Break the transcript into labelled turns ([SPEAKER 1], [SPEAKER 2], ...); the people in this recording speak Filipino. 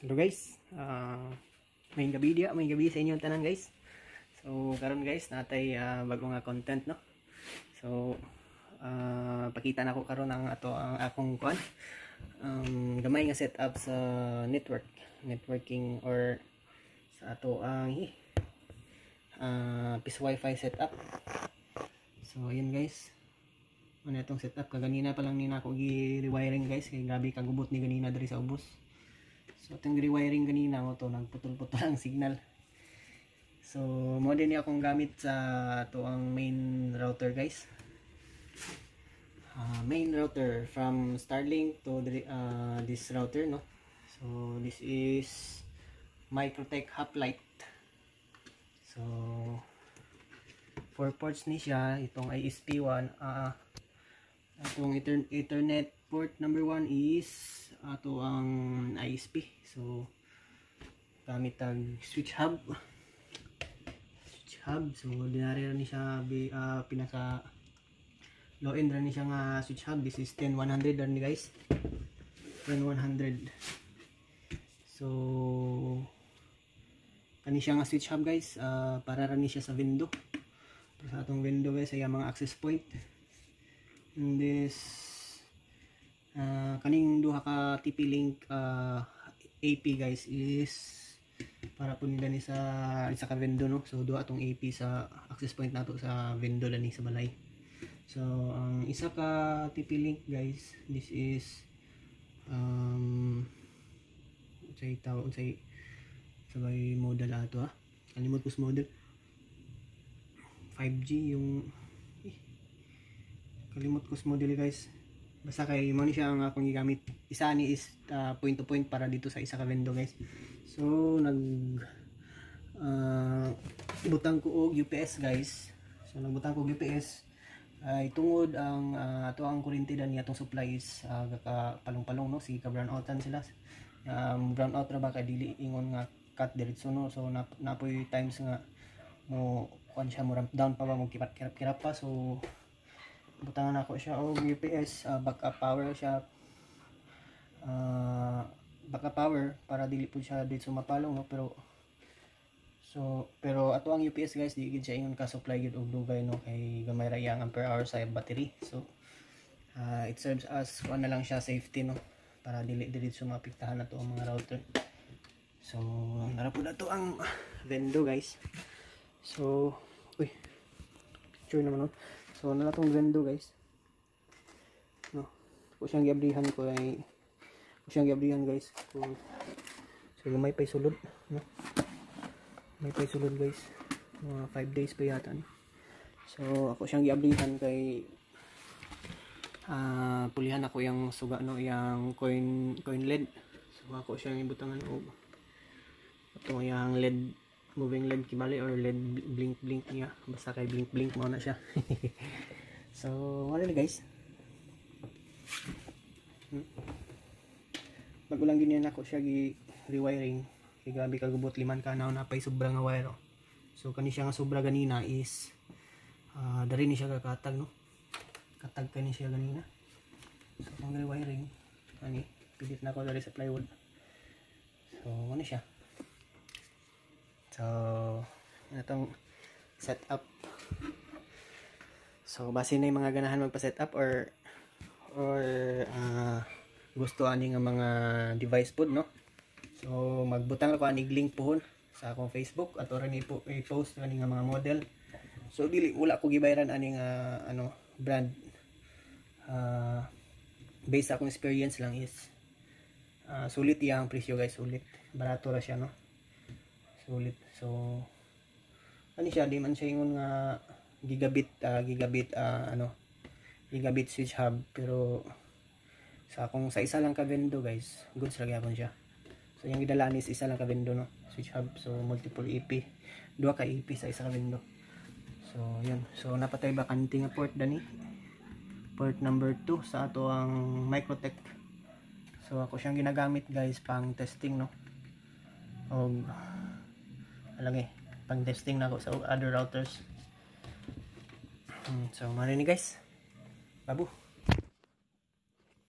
[SPEAKER 1] Hello guys, may gabi sa inyo tanan guys. So karon guys natay bago nga content no. So pakita na ko karon ang akong kuan gamay nga setup sa networking or sa ato ang PIS wifi setup. So ayun guys, ano itong setup kaganina pa lang ni nako gi-rewiring guys, kay grabe kagubot ni ganina diri sa ubos. So itong rewiring kanina mo to nagputol-putol ang signal. So mo din akong gamit sa to ang main router guys. Main router from Starlink to this router no. So this is Microtech Hoplite. So 4 ports ni siya, itong ISP1 atong Ethernet port number 1 is ato ang ISP. So gamit ang switch hub. So ordinary ra ni siya pinaka low end ra ni siya nga switch hub. This is 10100 ra ni guys. 10100. So kani siya nga switch hub guys, para ra ni siya sa window. Sa atong window guys ay mga access point. And this kaning duha ka TP-Link AP guys is para po nila ni sa isa ka window no. So duha atong AP sa access point nato sa window lani sa balay. So ang isa ka TP-Link guys, this is unsay sabay model ato kalimot ko sa model 5G yung kalimot ko sa model guys. Basta kay mo ni siya ang akong gigamit. Isa ni is point to point para dito sa isa ka window guys. So butang ko og UPS guys. So nagbutang ko og UPS ay tungod ang ato ang kuryente dan atong supply is palong-palong no, sige ka brown outan sila. Brown out ra ba kay dili ingon nga cut diretso no. So napoy times nga mo kuan siya mo ramp down pa ba mo kirap pa. So butangan ako siya og UPS backup power siya, backup power para dili po siya dito mapalong no. Pero ato ang UPS guys di gid siya ingon ka supply gid og dugay no, kay gamay ra yang ampere hour sa battery. So it serves as kuan na lang siya safety no, para dili diretso maapektahan nato ang mga router. So nara pud ato ang window guys. So picture naman no. So nala tong window guys no, ko siyang giabrihan guys. So may pay sulod no, may pay sulod guys, mga 5 days pa yata ni. So ako siyang giabrihan kay pulihan ako yung suga no, yung coin LED. So ako siyang ibutangan og ito yung LED, moving LED kibali or LED blink niya, basta kay blink mo na siya. So wala na guys, bago lang ganyan ako siya rewiring kay grabe kagubot liman ka na pay sobra nga wire. So kani siya nga sobra ganina is dari ni siya kakatag no, katag kani siya ganina. So pang rewiring kani pilit na ako dari sa plywood. So ano siya. So itong setup. So base na yung mga ganahan magpa-setup or gusto ani nga mga device pod no. So magbutang ako anig link pohon sa akong Facebook at ora ni i-post ani nga mga model. So dili wala ko gibayaran ani nga brand. Based sa akong experience lang is sulit yang presyo guys, sulit. Barato ra siya no. Sulit. So ano siya, di man siya ingon nga gigabit switch hub, pero sa isa lang ka window guys, goods ra gyapon siya. So yung gidalaan is isa lang ka window no, switch hub. So multiple EP, duha ka EP sa isa ka window. So yun. So napatay bakante nga port dani, port number 2 sa ato ang Microtech. So ako siyang ginagamit guys pang testing no, og pang testing na ako sa other routers. So marinig guys, babu.